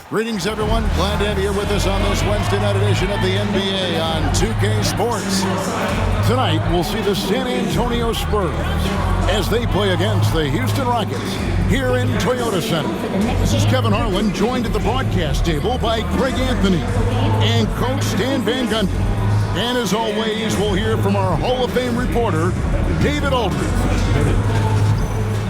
Greetings, everyone. Glad to have you with us on this Wednesday night edition of the NBA on 2K Sports. Tonight, we'll see the San Antonio Spurs as they play against the Houston Rockets here in Toyota Center. This is Kevin Harlan, joined at the broadcast table by Greg Anthony and Coach Stan Van Gundy. And as always, we'll hear from our Hall of Fame reporter, David Aldridge.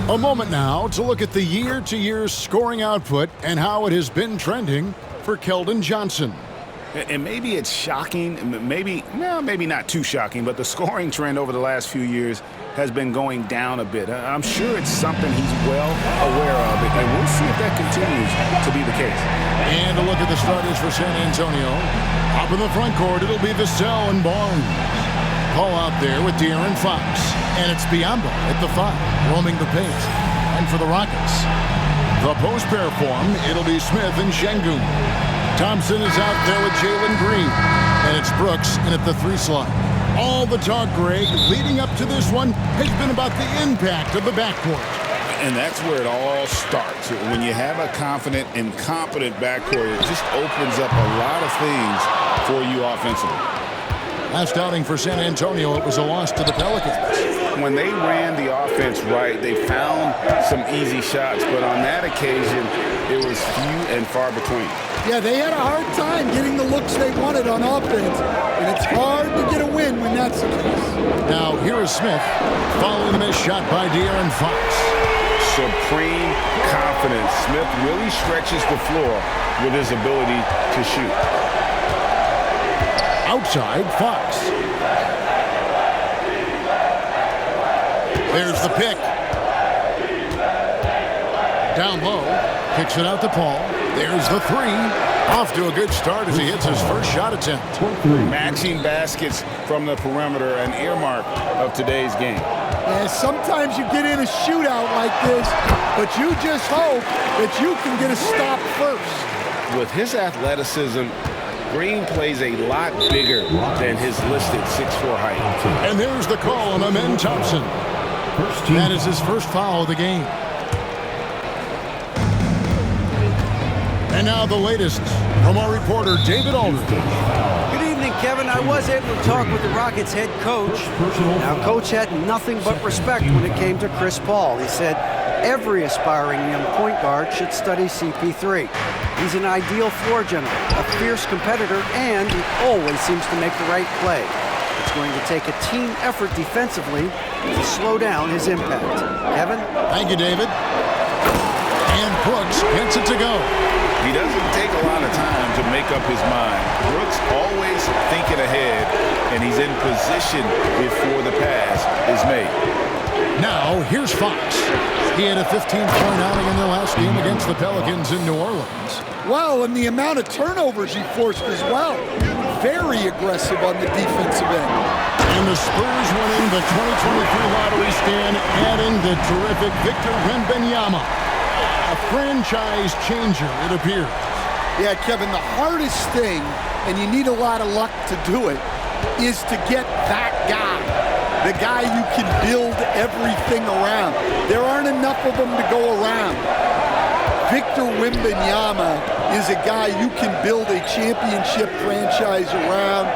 A moment now to look at the year-to-year scoring output and how it has been trending for Keldon Johnson. And maybe it's shocking, maybe not too shocking, but the scoring trend over the last few years has been going down a bit. I'm sure it's something he's well aware of, and we'll see if that continues to be the case. And a look at the starters for San Antonio. Up in the front court, it'll be Vassell and Barnes. Paul out there with De'Aaron Fox. And it's Biyombo at the 5, roaming the paint. And for the Rockets, the post pair form, it'll be Smith and Şengün. Thompson is out there with Jalen Green. And it's Brooks in at the 3 slot. All the talk, Greg, leading up to this one has been about the impact of the backcourt. And that's where it all starts. When you have a confident and competent backcourt, it just opens up a lot of things for you offensively. Last outing for San Antonio, it was a loss to the Pelicans. When they ran the offense right, they found some easy shots, but on that occasion, it was few and far between. Yeah, they had a hard time getting the looks they wanted on offense, and it's hard to get a win when that's the case. Now, here is Smith, following the missed shot by De'Aaron Fox. Supreme confidence. Smith really stretches the floor with his ability to shoot. Outside, Fox. There's the pick. Down low. Kicks it out to Paul. There's the 3. Off to a good start as he hits his first shot attempt. Matching baskets from the perimeter, an earmark of today's game. Yeah, sometimes you get in a shootout like this, but you just hope that you can get a stop first. With his athleticism, Green plays a lot bigger than his listed 6'4" height. And there's the call on Amen Thompson. That is his first foul of the game. And now the latest from our reporter, David Aldridge. Good evening, Kevin. I was able to talk with the Rockets head coach. Now, Coach had nothing but respect when it came to Chris Paul. He said every aspiring young point guard should study CP3. He's an ideal floor general, a fierce competitor, and he always seems to make the right play. It's going to take a team effort defensively to slow down his impact. Kevin? Thank you, David. And Brooks gets it to go. He doesn't take a lot of time to make up his mind. Brooks always thinking ahead, and he's in position before the pass is made. Now, here's Fox. He had a 15-point outing in their last game against the Pelicans in New Orleans. Well, and the amount of turnovers he forced as well. Very aggressive on the defensive end. And the Spurs winning the 2023 lottery stand, adding the terrific Victor Wembanyama. A franchise changer, it appears. Yeah, Kevin, the hardest thing, and you need a lot of luck to do it, is to get that guy. The guy you can build everything around. There aren't enough of them to go around. Victor Wembanyama is a guy you can build a championship franchise around,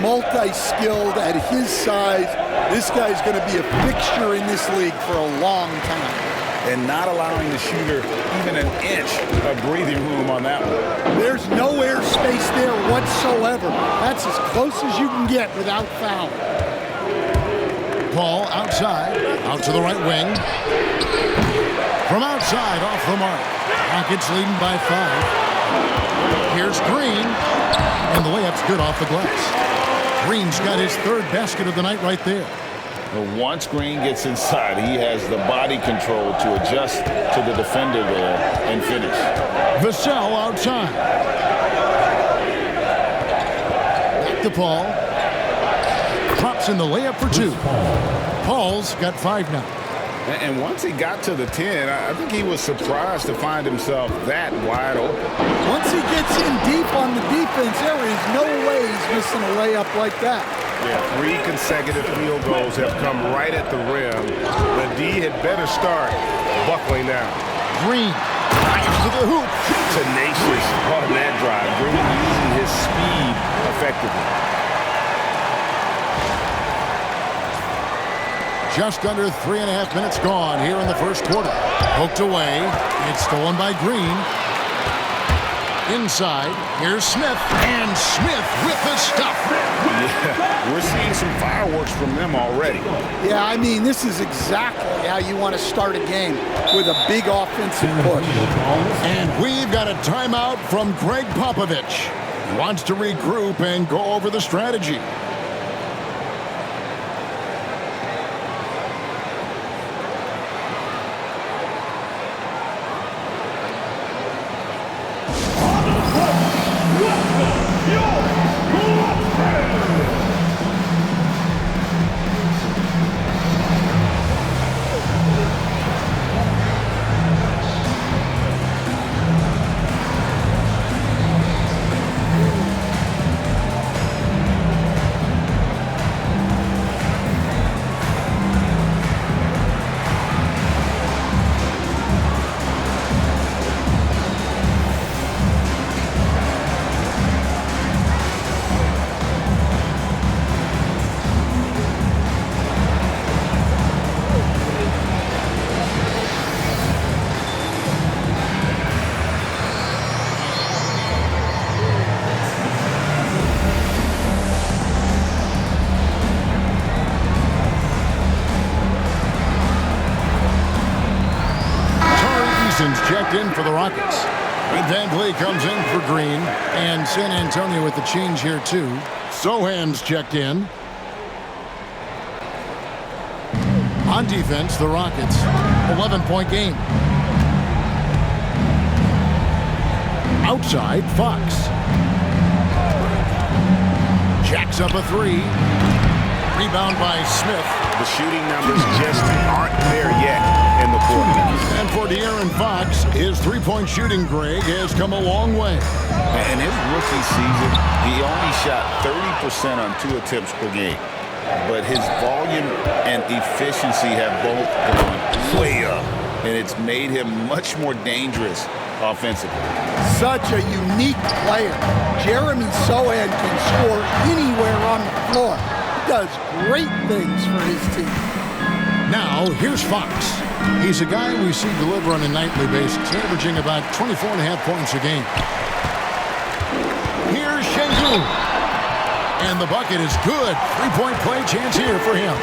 multi-skilled at his size. This guy's going to be a fixture in this league for a long time. And not allowing the shooter even an inch of breathing room on that one. There's no airspace there whatsoever. That's as close as you can get without foul. Paul outside, out to the right wing. From outside, off the mark. Rockets leading by 5. Here's Green, and the layup's good off the glass. Green's got his 3rd basket of the night right there. But once Green gets inside, he has the body control to adjust to the defender there and finish. Vassell outside. Back to Paul. Pops in the layup for 2. Paul's got 5 now. And once he got to the 10, I think he was surprised to find himself that wide open. Once he gets in deep on the defense, there is no way he's missing a layup like that. Yeah, 3 consecutive field goals have come right at the rim. The D had better start buckling down. Green. to the hoop. Tenacious on that drive, really using his speed effectively. Just under 3.5 minutes gone here in the first quarter. Poked away. It's stolen by Green. Inside, here's Smith, and Smith with the stuff. Yeah, we're seeing some fireworks from them already. Yeah, I mean, this is exactly how you want to start a game, with a big offensive push. And we've got a timeout from Greg Popovich. He wants to regroup and go over the strategy. Checked in for the Rockets. Van Vliet comes in for Green, and San Antonio with the change here too. Sohan's checked in. On defense, the Rockets, 11-point game. Outside, Fox. Jacks up a three. Rebound by Smith. The shooting numbers just aren't there yet in the quarter. And for De'Aaron Fox, his three-point shooting, Greg, has come a long way. In his rookie season, he only shot 30% on 2 attempts per game. But his volume and efficiency have both gone way up. And it's made him much more dangerous offensively. Such a unique player. Jeremy Sohan can score anywhere on the floor. He does great things for his team. Now, here's Fox. He's a guy we see deliver on a nightly basis, averaging about 24.5 points a game. Here's Şengün. And the bucket is good. Three-point play chance here for him.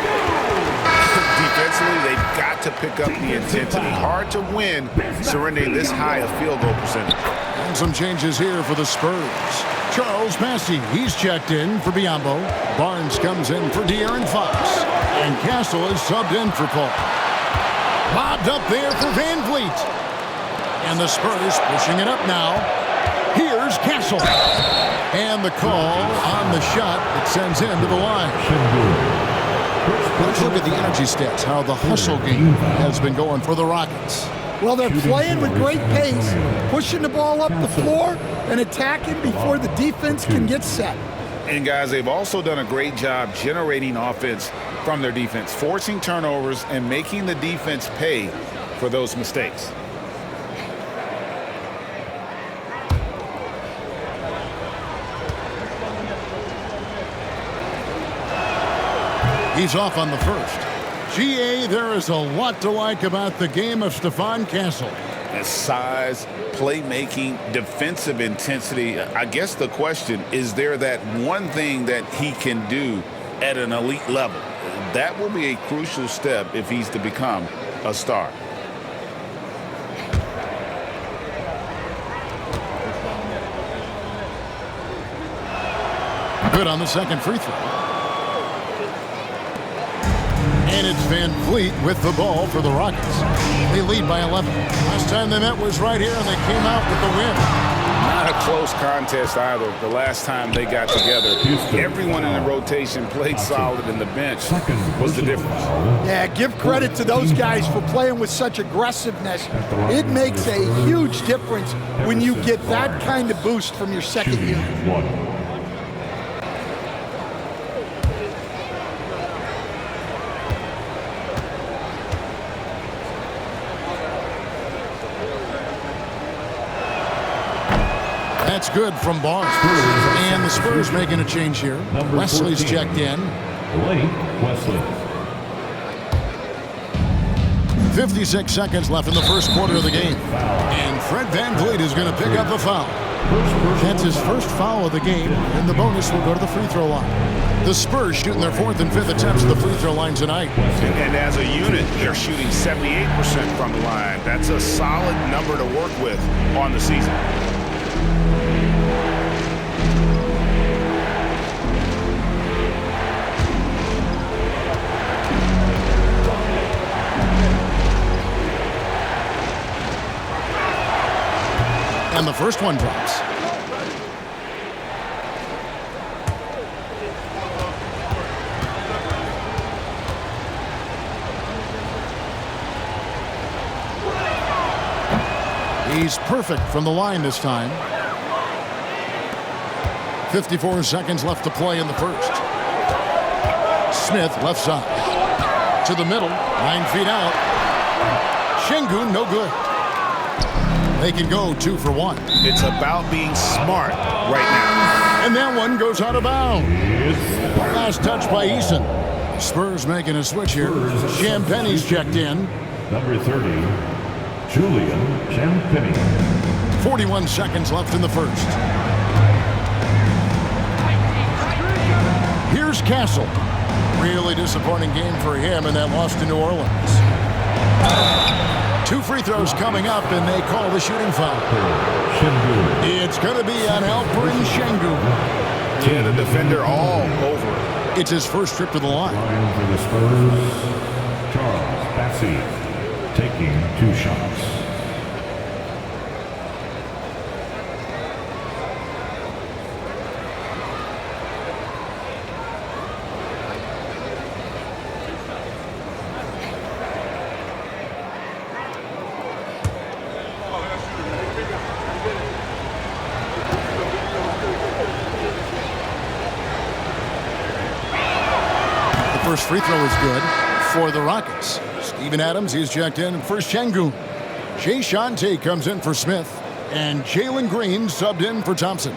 Defensively, they've got to pick up the intensity. Hard to win surrendering this high a field goal percentage. And some changes here for the Spurs. Charles Massey, he's checked in for Biyombo. Barnes comes in for De'Aaron Fox. And Castle is subbed in for Paul. Lobbed up there for Van Vliet. And the Spurs pushing it up now. Here's Castle. And the call on the shot that sends him to the line. Let's look at the energy stats, how the hustle game has been going for the Rockets. Well, they're playing with great pace, pushing the ball up the floor and attacking before the defense can get set. And guys, they've also done a great job generating offense from their defense, forcing turnovers and making the defense pay for those mistakes. He's off on the first. GA, there is a lot to like about the game of Stephon Castle. His size, playmaking, defensive intensity. I guess the question, is there that one thing that he can do at an elite level? That will be a crucial step if he's to become a star. Good on the second free throw. And it's Van Vliet with the ball for the Rockets. They lead by 11. Last time they met was right here, and they came out with the win. Not a close contest either. The last time they got together, everyone in the rotation played solid, and the bench was the difference. Yeah, give credit to those guys for playing with such aggressiveness. It makes a huge difference when you get that kind of boost from your second unit. That's good from Barnes. And the Spurs making a change here. Wesley's checked in. Blake Wesley. 56 seconds left in the first quarter of the game. And Fred VanVleet is going to pick up the foul. That's his first foul of the game, and the bonus will go to the free throw line. The Spurs shooting their 4th and 5th attempts at the free throw line tonight. And as a unit, they're shooting 78% from the line. That's a solid number to work with on the season. And the first one drops. He's perfect from the line this time. 54 seconds left to play in the first. Smith left side. To the middle, 9 feet out. Şengün no good. They can go 2 for 1. It's about being smart right now. And that one goes out of bounds. Last touch by Eason. Spurs making a switch here. Champagne's checked in. Number 30, Julian Champagnie. 41 seconds left in the first. Here's Castle. Really disappointing game for him in that loss to New Orleans. 2 free throws coming up, and they call the shooting foul. It's going to be on Alperen Şengün. Yeah, the defender all over it. It's his first trip to the line. For the Spurs, Charles Bassey taking 2 shots. First free throw is good for the Rockets. Steven Adams, he's checked in. First Şengün. Jay Shante comes in for Smith. And Jalen Green subbed in for Thompson.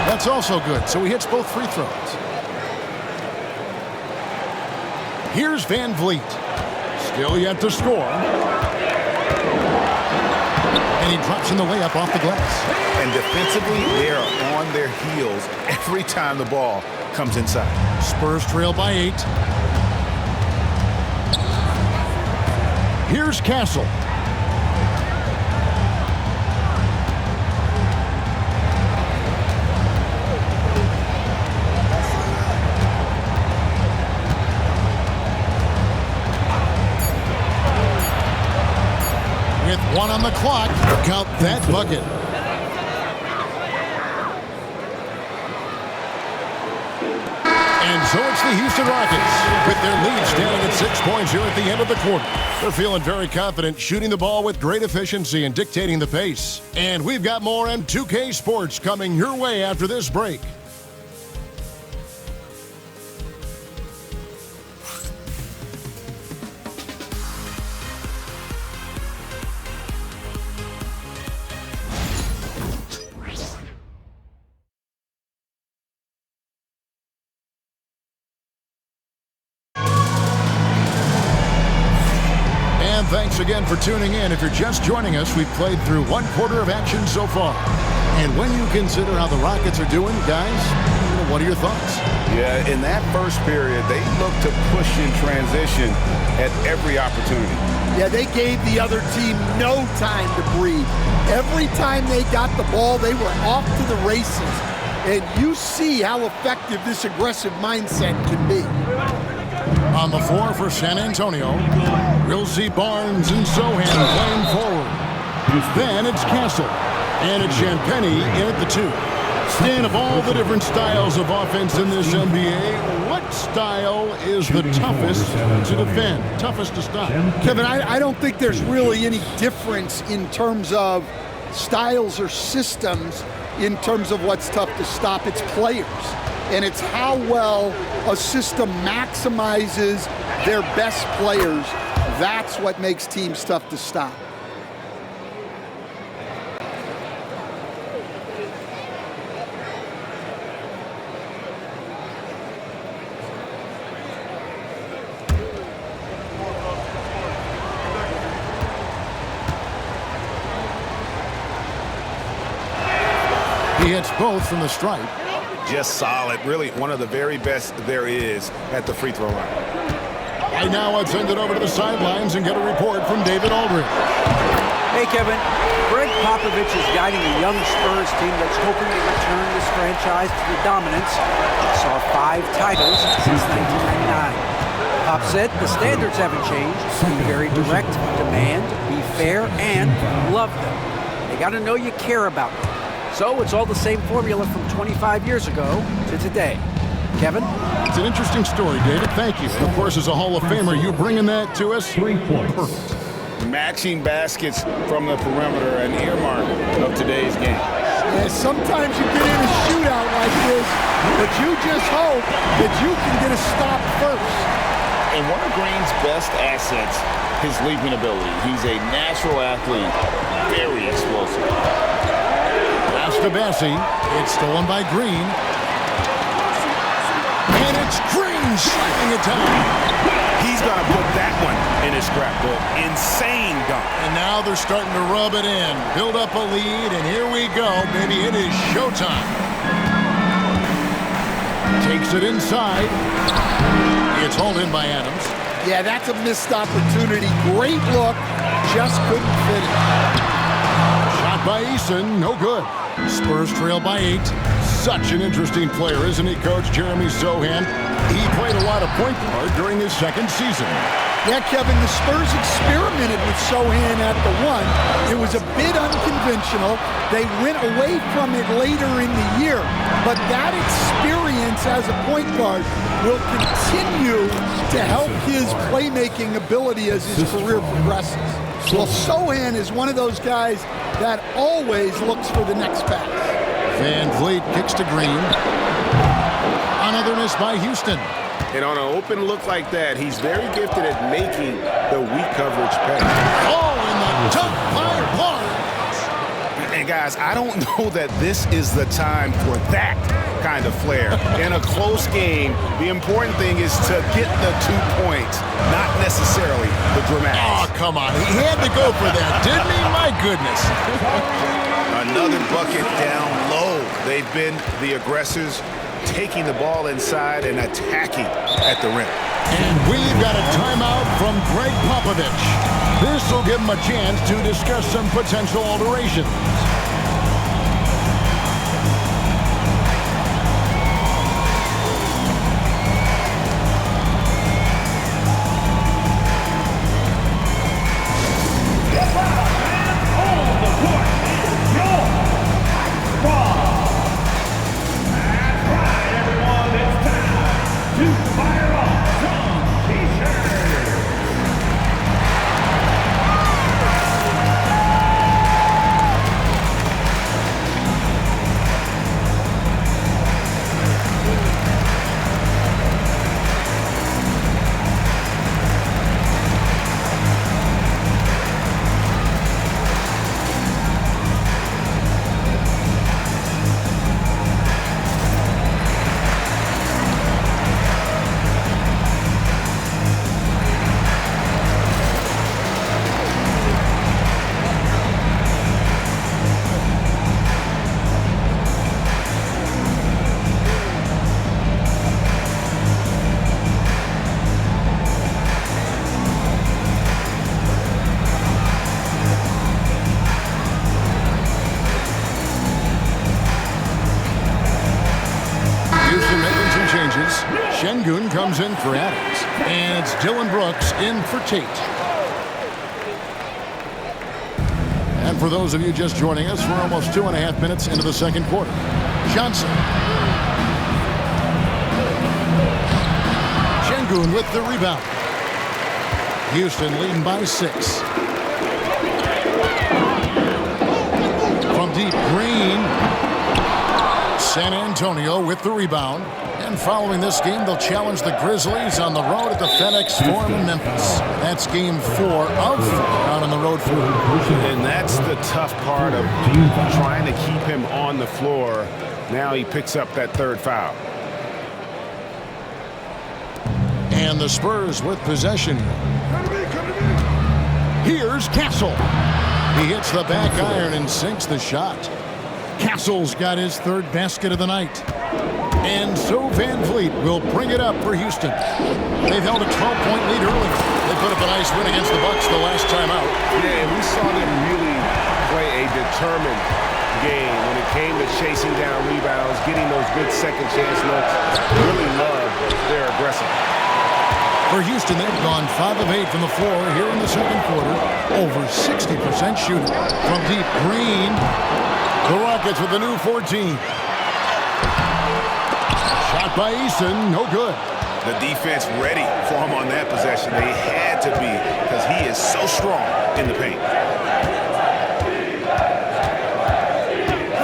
That's also good, so he hits both free throws. Here's VanVleet. Still yet to score. And he drops in the layup off the glass. And defensively, they are on their heels every time the ball comes inside. Spurs trail by 8. Here's Castle. With 1 on the clock, count that bucket. And so it's the Houston Rockets with their lead standing at 6 points here at the end of the quarter. They're feeling very confident, shooting the ball with great efficiency and dictating the pace. And we've got more M2K Sports coming your way after this break. Thanks again for tuning in. If you're just joining us, we've played through 1 quarter of action so far. And when you consider how the Rockets are doing, guys, what are your thoughts? Yeah, in that first period, they looked to push in transition at every opportunity. Yeah, they gave the other team no time to breathe. Every time they got the ball, they were off to the races. And you see how effective this aggressive mindset can be. On the floor for San Antonio, we'll see Barnes and Sohan playing forward. Then it's Castle, and it's Champagnie in at the 2. Stan, of all the different styles of offense in this NBA, what style is the toughest to defend, toughest to stop? Kevin, I don't think there's really any difference in terms of styles or systems. in terms of what's tough to stop. It's players. And it's how well a system maximizes their best players. That's what makes teams tough to stop. He hits both from the stripe. Just solid. Really one of the very best there is at the free throw line. And now let's send it over to the sidelines and get a report from David Aldridge. Hey, Kevin. Greg Popovich is guiding a young Spurs team that's hoping to return this franchise to the dominance that saw 5 titles since 1999. Pop said the standards haven't changed. Be very direct, demand, be fair, and love them. They got to know you care about them. So it's all the same formula from 25 years ago to today. Kevin? It's an interesting story, David. Thank you. Of course, as a Hall of Famer, you bringing that to us? 3 points. Perfect. Matching baskets from the perimeter, an earmark of today's game. Yeah, sometimes you get in a shootout like this, but you just hope that you can get a stop first. And one of Green's best assets, his leaping ability. He's a natural athlete, very explosive. Pass to Bessie. It's stolen by Green. And it's Green slamming it down. He's going to put that one in his scrapbook. Insane dunk. And now they're starting to rub it in. Build up a lead, and here we go, baby. It is showtime. Takes it inside. It's hauled in by Adams. Yeah, that's a missed opportunity. Great look, just couldn't fit it. Shot by Eason, no good. Spurs trail by 8. Such an interesting player, isn't he, Coach Jeremy Sohan? He played a lot of point guard during his second season. Yeah, Kevin, the Spurs experimented with Sohan at the 1. It was a bit unconventional. They went away from it later in the year. But that experience as a point guard will continue to help his playmaking ability as his career progresses. Well, Sohan is one of those guys that always looks for the next pass. Van Vliet kicks to Green. Another miss by Houston. And on an open look like that, he's very gifted at making the weak coverage pass. Oh, and the dunk by Barnes. And guys, I don't know that this is the time for that kind of flair. In a close game, the important thing is to get the 2 points, not necessarily the dramatics. Oh, come on. He had to go for that, didn't he? My goodness. Another bucket down low. They've been the aggressors, taking the ball inside and attacking at the rim. And we've got a timeout from Greg Popovich. This will give him a chance to discuss some potential alterations. Şengün comes in for Adams. And it's Dylan Brooks in for Tate. And for those of you just joining us, we're almost 2.5 minutes into the second quarter. Johnson. Şengün with the rebound. Houston leading by 6. From deep, Green. San Antonio with the rebound. And following this game, they'll challenge the Grizzlies on the road at the FedEx Forum in Memphis. That's game 4 of 4 out on the road for them. And that's the tough part of trying to keep him on the floor. Now he picks up that third foul. And the Spurs with possession. Here's Castle. He hits the back iron and sinks the shot. Castle's got his third basket of the night. And so Van Vliet will bring it up for Houston. They've held a 12-point lead early. They put up a nice win against the Bucks the last time out. Yeah, we saw them really play a determined game when it came to chasing down rebounds, getting those good second chance looks. Really love their aggressive. For Houston, they've gone 5 of 8 from the floor here in the second quarter. Over 60% shooting. From deep, Green. The Rockets with the new 14. Shot by Eason, no good. The defense ready for him on that possession. They had to be because he is so strong in the paint.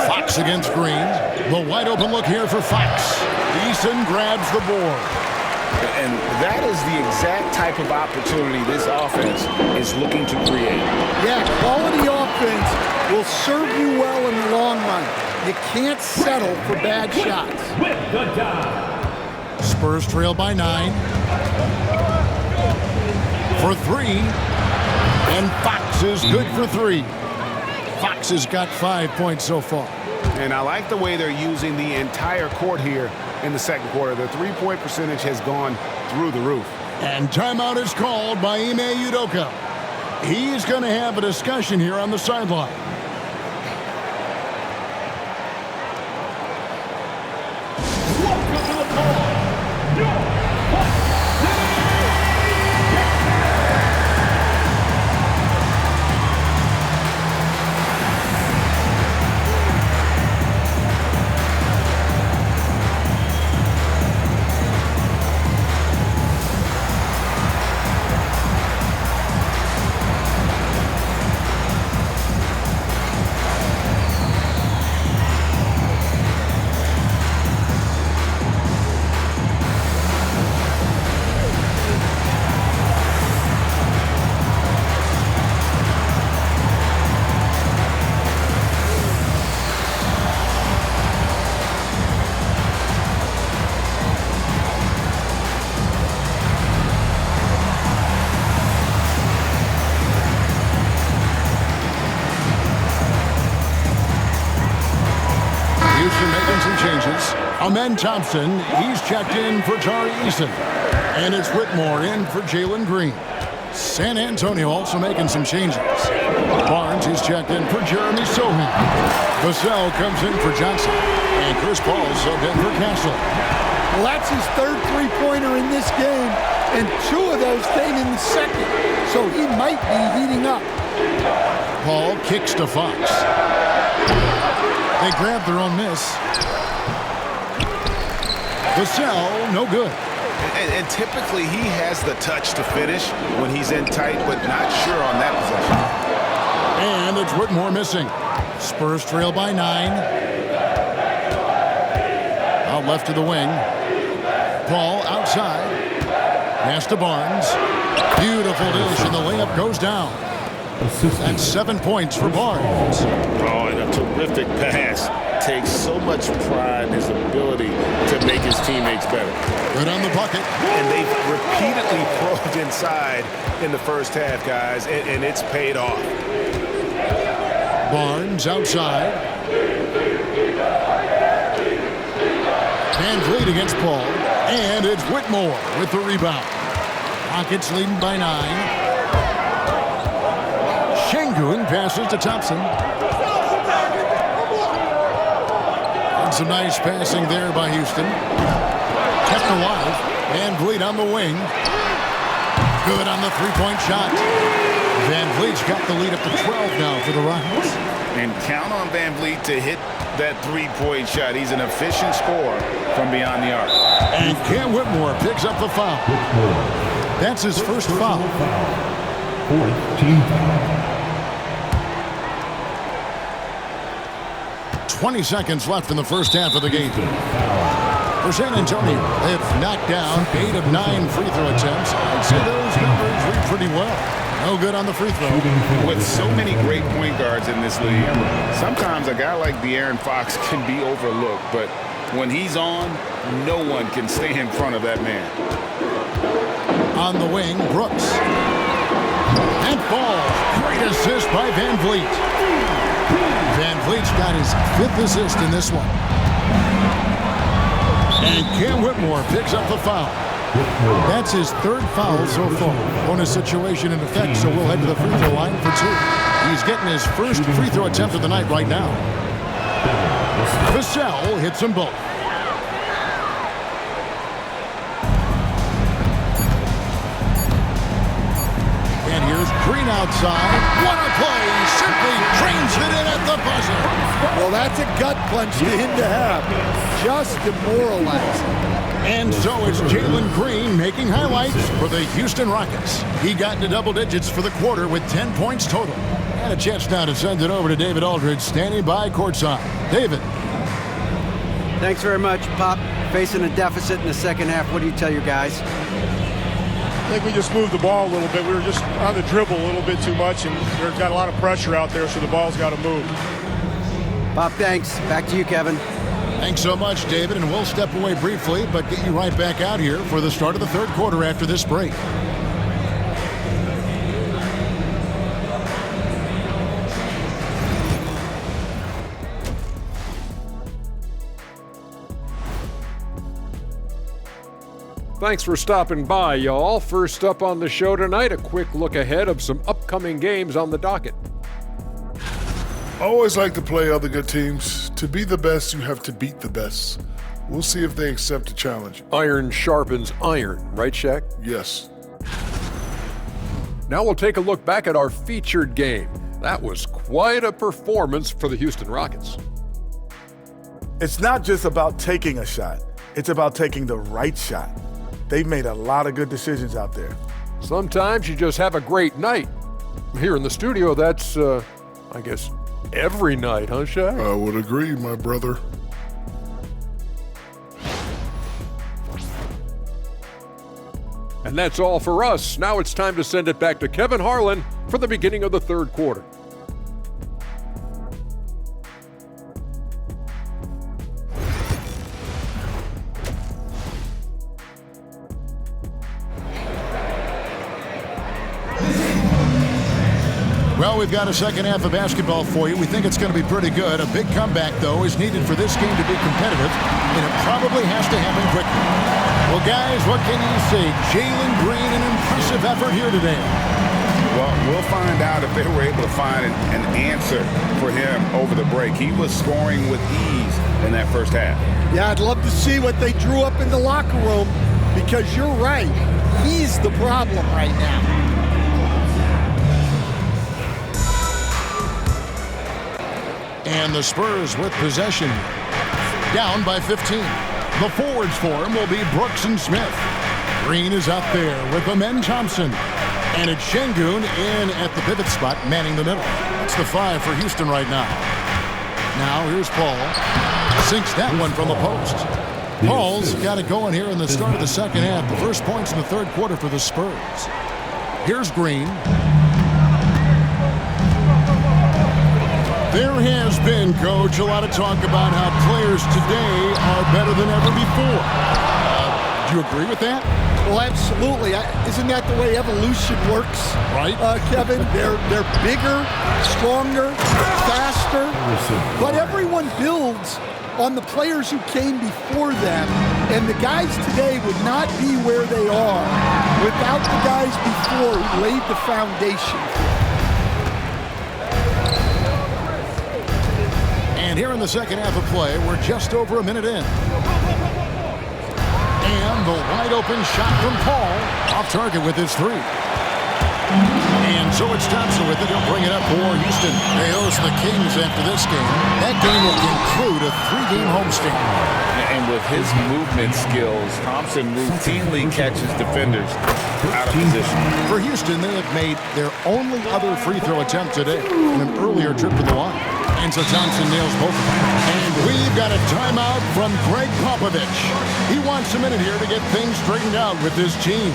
Fox against Green. The wide open look here for Fox. Eason grabs the board. And that is the exact type of opportunity this offense is looking to create. Yeah, quality offense will serve you well in the long run. You can't settle for bad shots. Spurs trail by 9. For 3. And Fox is good for 3. Fox has got 5 points so far. And I like the way they're using the entire court here in the second quarter. The three-point percentage has gone through the roof. And timeout is called by Ime Udoka. He's going to have a discussion here on the sideline. Amen Thompson, he's checked in for Tari Eason. And it's Whitmore in for Jalen Green. San Antonio also making some changes. Barnes is checked in for Jeremy Sohan. Vassell comes in for Johnson. And Chris Paul subbed in for Castle. Well, that's his third three-pointer in this game, and 2 of those came in the second. So he might be heating up. Paul kicks to Fox. They grab their own miss. Vassell, no good. And typically he has the touch to finish when he's in tight, but not sure on that possession. And it's Whitmore missing. Spurs trail by 9. Out left to the wing. Paul outside. Pass to Barnes. Beautiful dish, and the layup goes down. That's 7 points for Barnes. Oh, and a terrific pass. Takes so much pride in his ability to make his teammates better. Good on the bucket. And they've repeatedly probed inside in the first half, guys, and it's paid off. Barnes outside. Van Vliet against Paul. And it's Whitmore with the rebound. Rockets leading by 9. Şengün passes to Thompson. And some nice passing there by Houston. Kept alive. Van Vliet on the wing. Good on the three-point shot. Van Vliet's got the lead up to 12 now for the Rockets. And count on Van Vliet to hit that three-point shot. He's an efficient scorer from beyond the arc. And Cam Whitmore picks up the foul. That's his first foul. 4th team foul. 20 seconds left in the first half of the game. For San Antonio, they've knocked down 8 of 9 free throw attempts. I'd say those numbers read pretty well. No good on the free throw. With so many great point guards in this league, sometimes a guy like De'Aaron Fox can be overlooked, but when he's on, no one can stay in front of that man. On the wing, Brooks. And falls. Great assist by Van Vliet. Van Vliet's got his 5th assist in this one. And Cam Whitmore picks up the foul. That's his 3rd foul so far. Bonus situation in effect, so we'll head to the free throw line for 2. He's getting his first free throw attempt of the night right now. Vassell hits them both. And here's Green outside. What a play! Simply trains it in at the buzzer. Well, that's a gut punch to him to have. Just demoralizing. And so it's Jalen Green making highlights for the Houston Rockets. He got into double digits for the quarter with 10 points total. And a chance now to send it over to David Aldridge, standing by courtside. David. Thanks very much, Pop. Facing a deficit in the second half, what do you tell your guys? I think we just moved the ball a little bit. We were just on the dribble a little bit too much, and there's got a lot of pressure out there, so the ball's got to move. Pop, thanks. Back to you, Kevin. Thanks so much, David, and we'll step away briefly, but get you right back out here for the start of the 3rd quarter after this break. Thanks for stopping by, y'all. First up on the show tonight, a quick look ahead of some upcoming games on the docket. I always like to play other good teams. To be the best, you have to beat the best. We'll see if they accept the challenge. Iron sharpens iron, right, Shaq? Yes. Now we'll take a look back at our featured game. That was quite a performance for the Houston Rockets. It's not just about taking a shot. It's about taking the right shot. They've made a lot of good decisions out there. Sometimes you just have a great night. Here in the studio, that's, I guess, every night, huh, Shaq? I would agree, my brother. And that's all for us. Now it's time to send it back to Kevin Harlan for the beginning of the 3rd quarter. Well, we've got a second half of basketball for you. We think it's going to be pretty good. A big comeback, though, is needed for this game to be competitive, and it probably has to happen quickly. Well, guys, what can you say? Jalen Green, an impressive effort here today. Well, we'll find out if they were able to find an answer for him over the break. He was scoring with ease in that first half. Yeah, I'd love to see what they drew up in the locker room, because you're right. He's the problem right now. And the Spurs with possession, down by 15. The forwards for him will be Brooks and Smith. Green is out there with Amen Thompson. And it's Şengün in at the pivot spot, manning the middle. That's the 5 for Houston right now. Now here's Paul. Sinks that one from the post. Paul's got it going here in the start of the second half. The first points in the 3rd quarter for the Spurs. Here's Green. There has been, Coach, a lot of talk about how players today are better than ever before. Do you agree with that? Well, absolutely. Isn't that the way evolution works? Right. Kevin, they're bigger, stronger, faster. But everyone builds on the players who came before them. And the guys today would not be where they are without the guys before who laid the foundation. And here in the second half of play, we're just over a minute in. And the wide open shot from Paul, off target with his 3. And so it's Thompson with it. He'll bring it up for Houston. They host the Kings after this game. That game will include a 3-game homestand. And with his movement skills, Thompson routinely catches defenders out of position. For Houston, they have made their only other free throw attempt today on an earlier trip to the line. And so Thompson nails both of them. And we've got a timeout from Greg Popovich. He wants a minute here to get things straightened out with his team.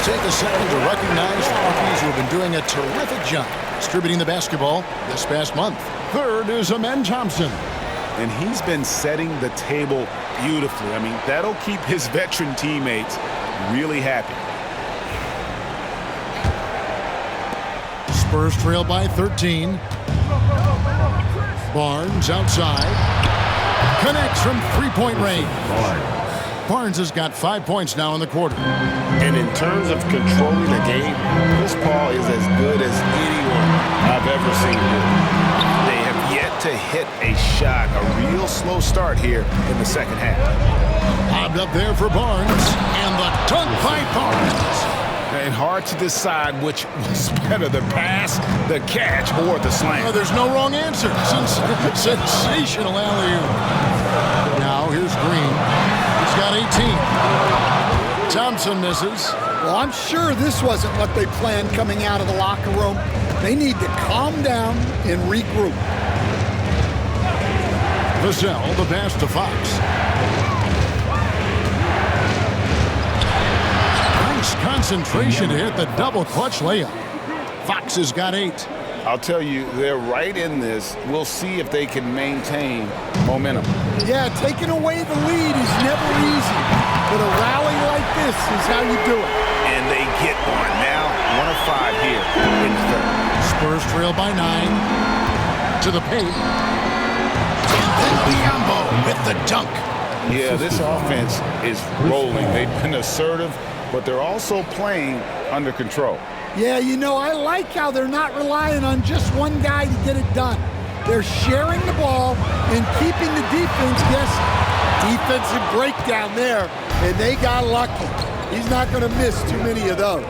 Take a second to recognize the rookies who have been doing a terrific job distributing the basketball this past month. Third is Amen Thompson. And he's been setting the table beautifully. I mean, that'll keep his veteran teammates really happy. Spurs trail by 13. Barnes outside. Connects from three-point range. Barnes has got 5 points now in the quarter. And in terms of controlling the game, Chris Paul is as good as anyone I've ever seen do. They have yet to hit a shot, a real slow start here in the second half. Lobbed up there for Barnes, and the dunk by Barnes. And hard to decide which was better, the pass, the catch, or the slam. Oh, there's no wrong answer. Sensational alley-oop. Now here's Green. He's got 18. Thompson misses. Well, I'm sure this wasn't what they planned coming out of the locker room. They need to calm down and regroup. Vassell, the pass to Fox. Nice concentration to hit the double clutch layup. Fox has got 8. I'll tell you, they're right in this. We'll see if they can maintain momentum. Yeah, taking away the lead is never easy, but a rally like this is how you do it. And they get one now, 1 of 5 here in the third. Spurs trail by 9. To the paint. And then Biombo with the dunk. Yeah, this offense is rolling. They've been assertive, but they're also playing under control. Yeah, you know, I like how they're not relying on just one guy to get it done. They're sharing the ball and keeping the defense, yes, defensive breakdown there, and they got lucky. He's not going to miss too many of those.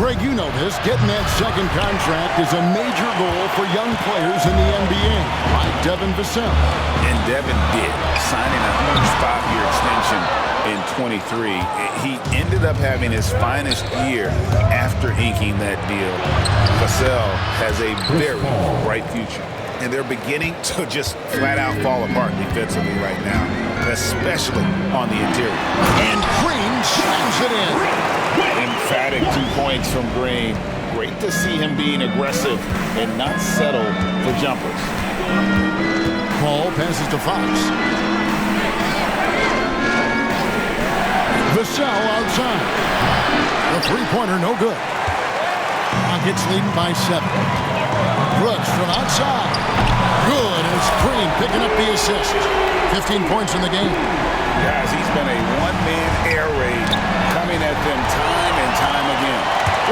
Greg, you know this. Getting that second contract is a major goal for young players in the NBA, like Devin Vassell. And Devin did, signing a huge 5-year extension in 23. He ended up having his finest year after inking that deal. Vassell has a very bright future. And they're beginning to just flat out fall apart defensively right now, especially on the interior. And Green slams it in. Emphatic 2 points from Green. Great to see him being aggressive and not settle for jumpers. Paul passes to Fox. Vassell outside. The three-pointer no good. Rockets leading by 7. Brooks from outside. Good as Green picking up the assist. 15 points in the game. Guys, he's been a one-man air raid coming at them time and time again.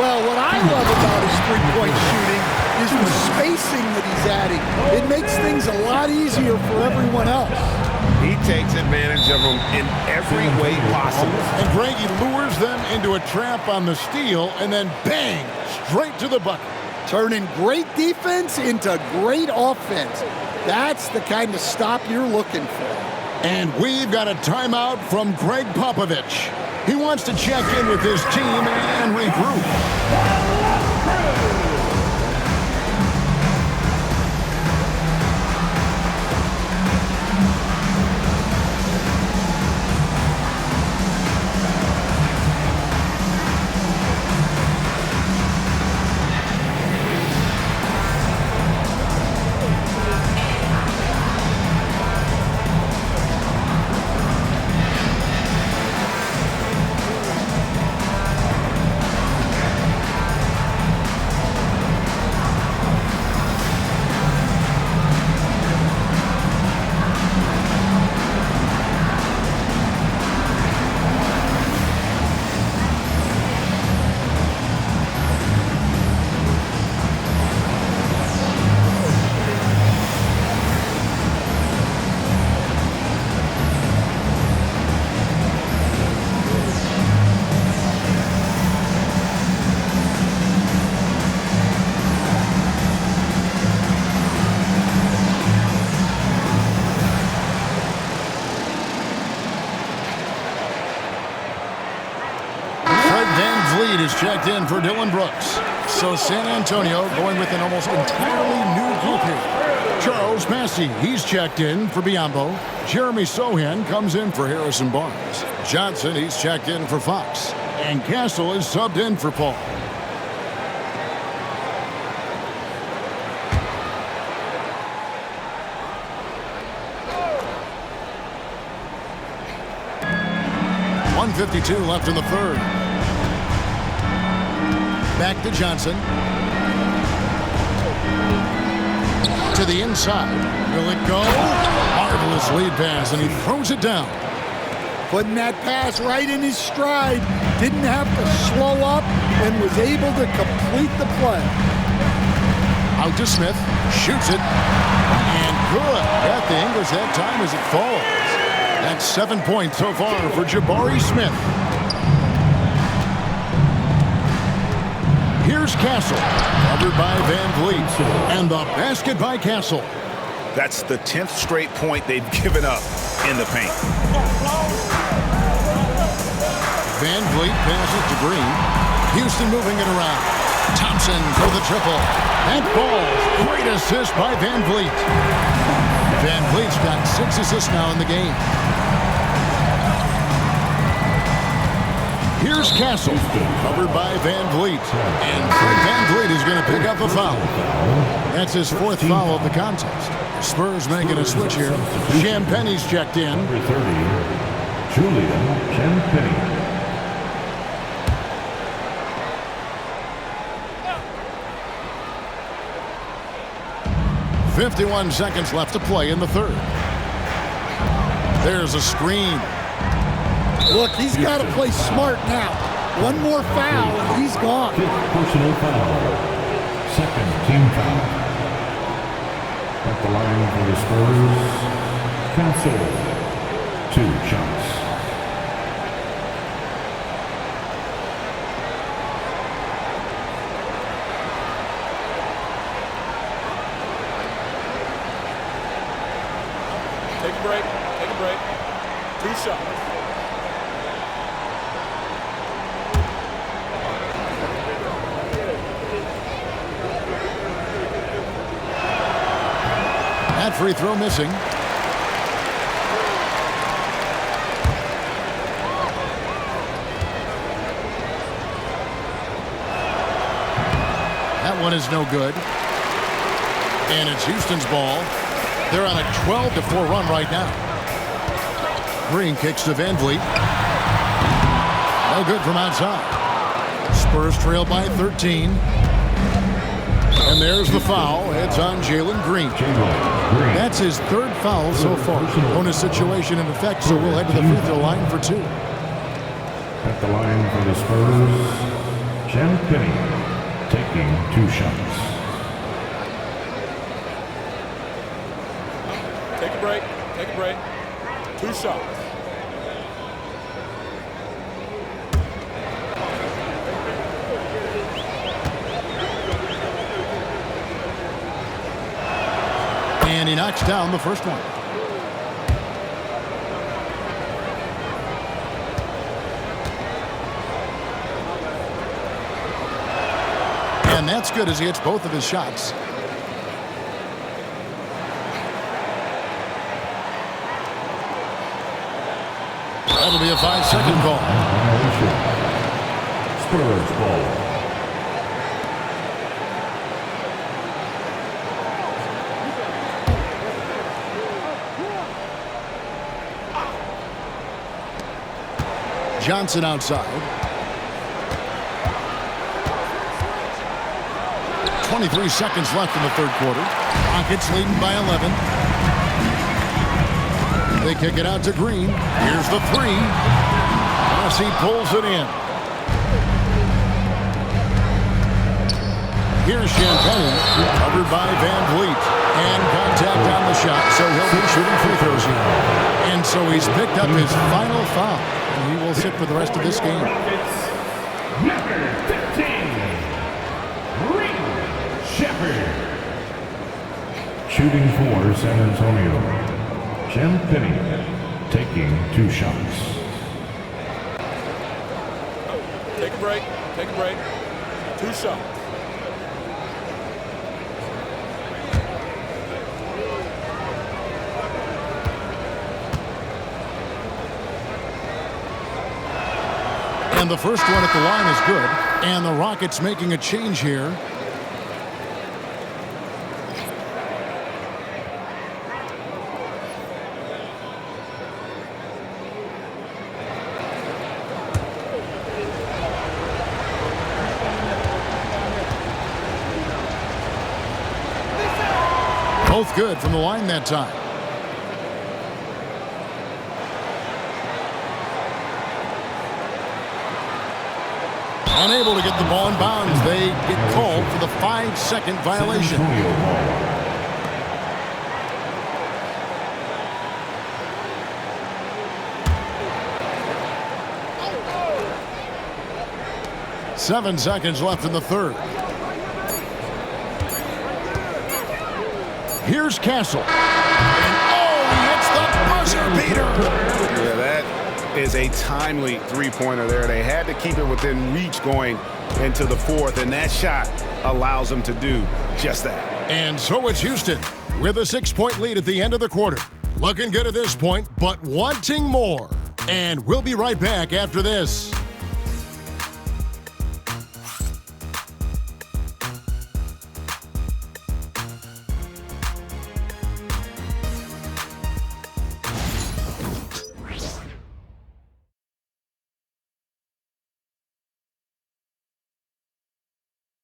Well, what I love about his three-point shooting is the spacing that he's adding. It makes things a lot easier for everyone else. He takes advantage of them in every way possible. And Greg, he lures them into a trap on the steal, and then bang, straight to the bucket. Turning great defense into great offense. That's the kind of stop you're looking for. And we've got a timeout from Greg Popovich. He wants to check in with his team and regroup. Is checked in for Dylan Brooks. So San Antonio going with an almost entirely new group here. Charles Massey, he's checked in for Biombo. Jeremy Sohan comes in for Harrison Barnes. Johnson, he's checked in for Fox. And Castle is subbed in for Paul. .152 left in the third. Back to Johnson. To the inside. Will it go? Marvelous lead pass, and he throws it down. Putting that pass right in his stride. Didn't have to slow up and was able to complete the play. Out to Smith. Shoots it. And good. Got the English that time as it falls. That's 7 points so far for Jabari Smith. Here's Castle, covered by Van Vliet, and the basket by Castle. That's the 10th straight point they've given up in the paint. Van Vliet passes to Green. Houston moving it around. Thompson for the triple. And balls. Great assist by Van Vliet. Van Vliet's got 6 assists now in the game. Here's Castle, covered by Van Vliet. And Fred Van Vliet is going to pick up a foul. That's his 4th foul of the contest. Spurs making a switch here. Champagne's checked in. Number 30, Julian Champagne. 51 seconds left to play in the third. There's a screen. Look, he's got to play smart now. One more foul, and he's gone. 5th personal foul. 2nd team foul. At the line for the Spurs, Cancel. 2 shots. Take a break. Take a break. 2 shots. That free throw missing. That one is no good. And it's Houston's ball. They're on a 12-4 run right now. Green kicks to Van Vliet. No good from outside. Spurs trail by 13. And there's the foul. It's on Jalen Green. That's his 3rd foul so far. Bonus situation in effect, so we'll head to the free throw line for 2. At the line for the Spurs, Champagne taking 2 shots. Take a break. Take a break. 2 shots. And he knocks down the first one. And that's good as he hits both of his shots. That'll be a 5-second call. Spurs ball. Johnson outside. 23 seconds left in the third quarter. Rockets leading by 11. They kick it out to Green. Here's the three. He pulls it in. Here's Champagne, covered by Van Vliet. And contact on the shot, so he'll be shooting free throws here. And so he's picked up his final foul. And he will sit for the rest of this game. Number 15, Reed Shepard. Shooting for San Antonio. Champagne taking 2 shots. Take a break. Take a break. 2 shots. And the first one at the line is good. And the Rockets making a change here. Both good from the line that time. Unable to get the ball in bounds. They get called for the 5-second violation. 7 seconds left in the third. Here's Castle. And oh, he hits the buzzer beater. Yeah, that is a timely three-pointer there. They had to keep it within reach going into the fourth, and that shot allows them to do just that. And so it's Houston with a 6-point lead at the end of the quarter. Looking good at this point, but wanting more. And we'll be right back after this.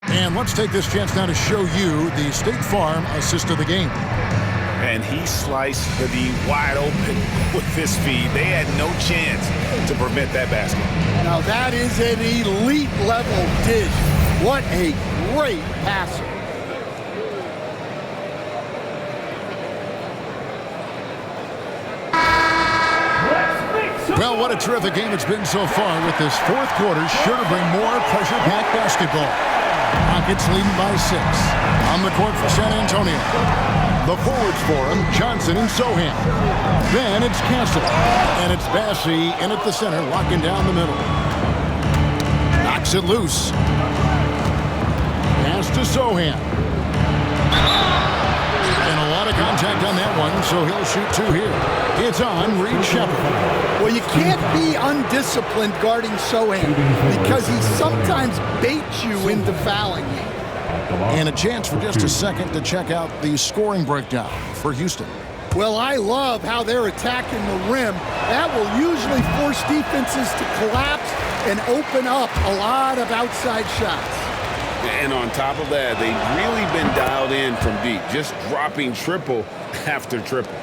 And let's take this chance now to show you the State Farm assist of the game. And he sliced the D wide open with his feed. They had no chance to prevent that basket. Now that is an elite level dish. What a great passer. Well, what a terrific game it's been so far, with this fourth quarter sure to bring more pressure-packed basketball. Rockets leading by 6. On the court for San Antonio. The forwards for him, Johnson and Sohan. Then it's Castle. And it's Bassey in at the center, locking down the middle. Knocks it loose. Pass to Sohan. And a lot of contact on that one, so he'll shoot 2 here. It's on Reed Shepard. Well, you can't be undisciplined guarding Sohan because he sometimes baits you into fouling you. And a chance for just a second to check out the scoring breakdown for Houston. Well, I love how they're attacking the rim. That will usually force defenses to collapse and open up a lot of outside shots. And on top of that, they've really been dialed in from deep, just dropping triple after triple.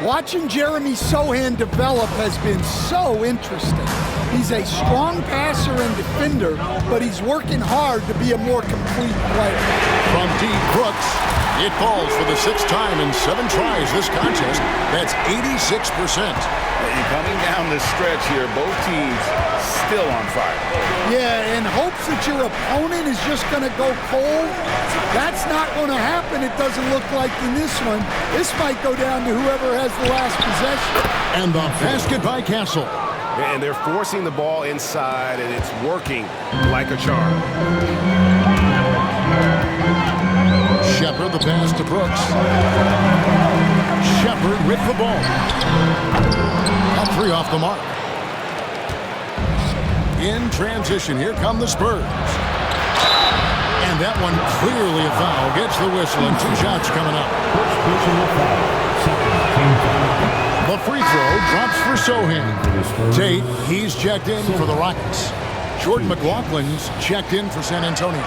Watching Jeremy Sohan develop has been so interesting. He's a strong passer and defender, but he's working hard to be a more complete player. From deep, Brooks. It falls for the 6th time in 7 tries this contest. That's 86%. And coming down the stretch here, both teams still on fire. Yeah, in hopes that your opponent is just going to go cold. That's not going to happen, it doesn't look like in this one. This might go down to whoever has the last possession. And the basket by Castle. And they're forcing the ball inside, and it's working like a charm. with the ball. A three off the mark. In transition, here come the Spurs. And that one clearly a foul. Gets the whistle and 2 shots coming up. The free throw drops for Sohan. Tate, he's checked in for the Rockets. Jordan McLaughlin's checked in for San Antonio.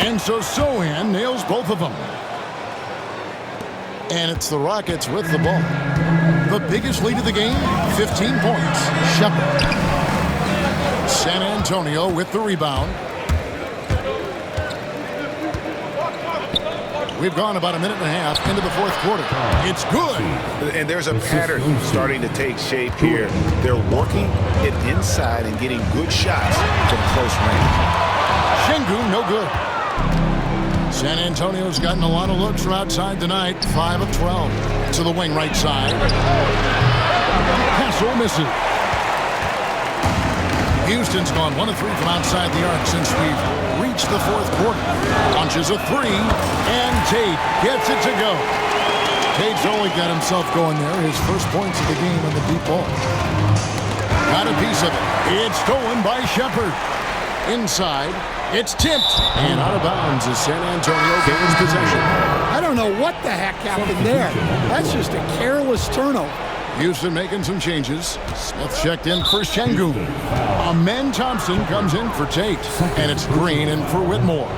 And so Sohan nails both of them. And it's the Rockets with the ball. The biggest lead of the game, 15 points. Shepard. San Antonio with the rebound. We've gone about a minute and a half into the fourth quarter. It's good. And there's a pattern starting to take shape here. They're working it inside and getting good shots from close range. Şengün, no good. San Antonio's gotten a lot of looks from outside tonight. 5 of 12 to the wing right side. Hassel misses. Houston's gone 1 of 3 from outside the arc since we've reached the fourth quarter. Launches a 3, and Tate gets it to go. Tate's only got himself going there. His first points of the game on the deep ball. Got a piece of it. It's stolen by Shepard. Inside, it's tipped and out of bounds as San Antonio gains possession. I don't know what the heck happened there. That's just a careless turnover. Houston making some changes. Smith checked in for Şengün. Amen Thompson comes in for Tate. And it's Green in for Whitmore.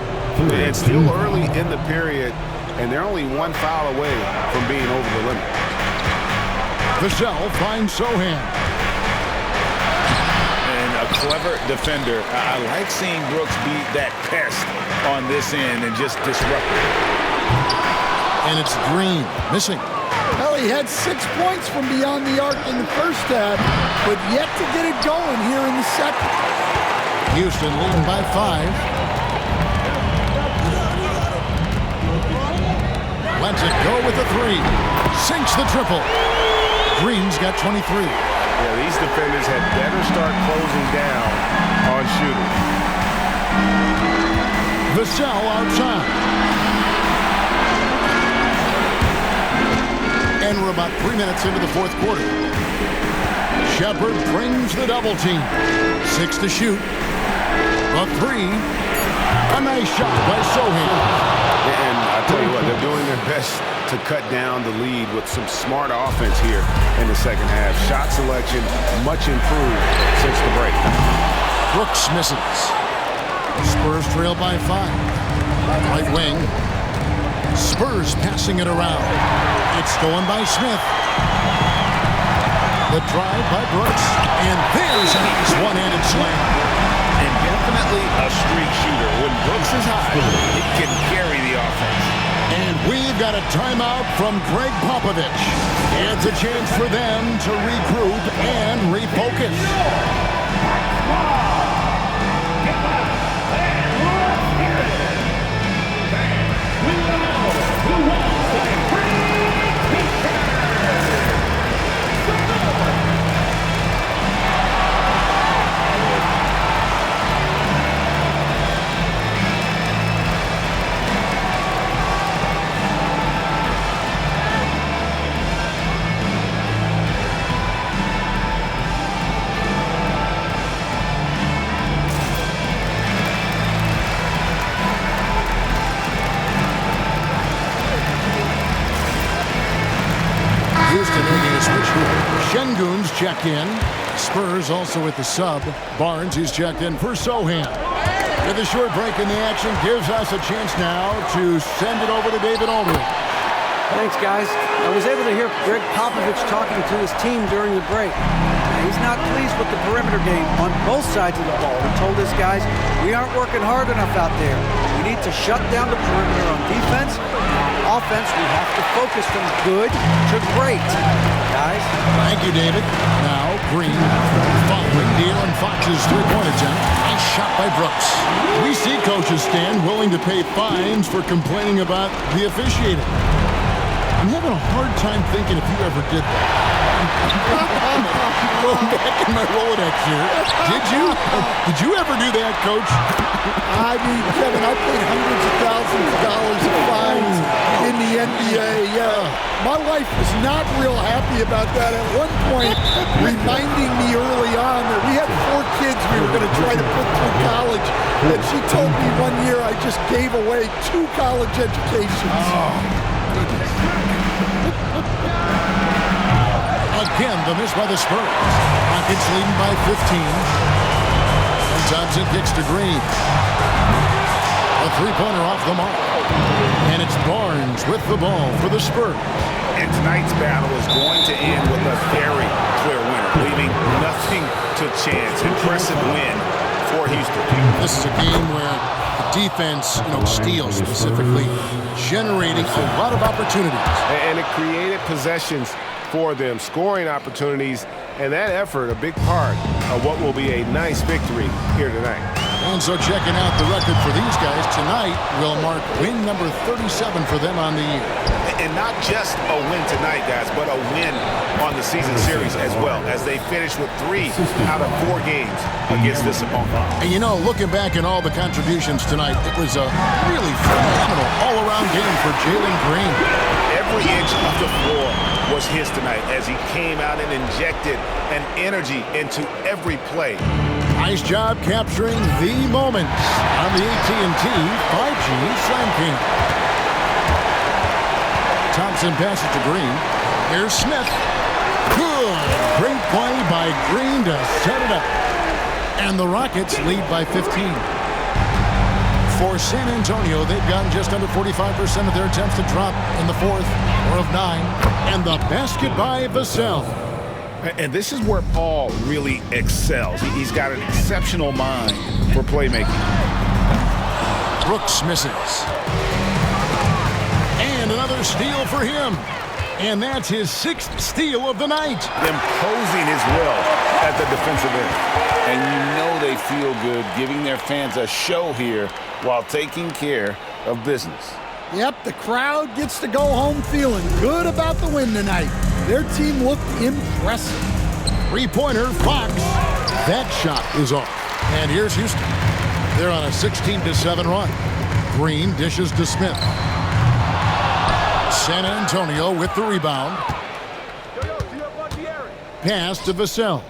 It's still early in the period, and they're only 1 foul away from being over the limit. Vassell finds Sohan. And a clever defender. I like seeing Brooks be that pest on this end and just disrupt it. And it's Green missing. Well, he had 6 points from beyond the arc in the first half, but yet to get it going here in the second. Houston leading by 5. Lets it go with the 3. Sinks the triple. Green's got 23. Yeah, these defenders had better start closing down on shooting. Vassell outside. And we're about 3 minutes into the fourth quarter. Shepard brings the double team. 6 to shoot. A 3. A nice shot by Sohan. And I tell you what, they're doing their best to cut down the lead with some smart offense here in the second half. Shot selection much improved since the break. Brooks misses. Spurs trail by 5. Right wing. Spurs passing it around. It's stolen by Smith. The drive by Brooks. And there's a nice one-handed slam. And definitely a streak shooter. When Brooks is hot, he can carry the offense. And we've got a timeout from Greg Popovich. It's a chance for them to regroup and refocus. Şengün's checked in. Spurs also with the sub. Barnes, he's checked in for Sohan. With a short break in the action, gives us a chance now to send it over to David Aldridge. Thanks, guys. I was able to hear Greg Popovich talking to his team during the break. He's not pleased with the perimeter game on both sides of the ball. He told his guys, we aren't working hard enough out there. We need to shut down the perimeter on defense. On offense, we have to focus from good to great. Guys. Thank you, David. Now, Green following De'Aaron Fox's three-point attempt. Nice shot by Brooks. We see coaches stand willing to pay fines for complaining about the officiating. I'm having a hard time thinking if you ever did that. Going back in my Rolodex here. Did you ever do that, Coach? I mean, Kevin, I paid hundreds of thousands of dollars of fines in the NBA. Yeah, my wife wife was not real happy about that at one point, reminding me early on that we had 4 kids we were going to try to put through college, and she told me one year I just gave away 2 college educations. Again, the miss by the Spurs. Rockets leading by 15. And Thompson kicks to Green. A three-pointer off the mark. And it's Barnes with the ball for the Spurs. And tonight's battle is going to end with a very clear winner, leaving nothing to chance. Impressive win for Houston. This is a game where the defense, steals specifically, generating a lot of opportunities. And it created possessions for them, scoring opportunities, and that effort a big part of what will be a nice victory here tonight. And so checking out the record for these guys tonight will mark win number 37 for them on the year. And not just a win tonight, guys, but a win on the season series as well, as they finish with 3 out of 4 games against this opponent. And looking back at all the contributions tonight, it was a really phenomenal all-around game for Jalen Green. Every inch of the floor was his tonight as he came out and injected an energy into every play. Nice job capturing the moments on the AT&T 5G Slam King. Thompson passes to Green. Here's Smith. Good. Great play by Green to set it up. And the Rockets lead by 15. For San Antonio, they've gotten just under 45% of their attempts to drop in the 4th, 4 of 9. And the basket by Vassell. And this is where Paul really excels. He's got an exceptional mind for playmaking. Brooks misses. And another steal for him. And that's his 6th steal of the night. Imposing his will at the defensive end. And they feel good giving their fans a show here while taking care of business. Yep, the crowd gets to go home feeling good about the win tonight. Their team looked impressive. Three-pointer, Fox. That shot is off. And here's Houston. They're on a 16-7 run. Green dishes to Smith. San Antonio with the rebound. Pass to Vassell.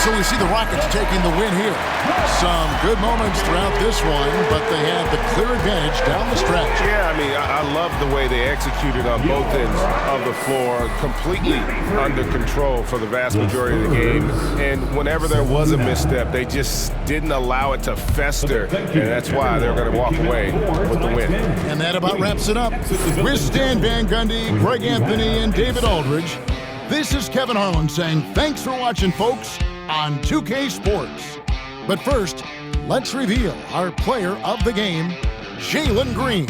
So we see the Rockets taking the win here. Some good moments throughout this one, but they had the clear advantage down the stretch. Yeah, I love the way they executed on both ends of the floor, completely under control for the vast majority of the game. And whenever there was a misstep, they just didn't allow it to fester, and that's why they're going to walk away with the win. And that about wraps it up. With Stan Van Gundy, Greg Anthony, and David Aldridge, this is Kevin Harlan saying thanks for watching, folks, on 2K Sports. But first, let's reveal our player of the game, Jalen Green.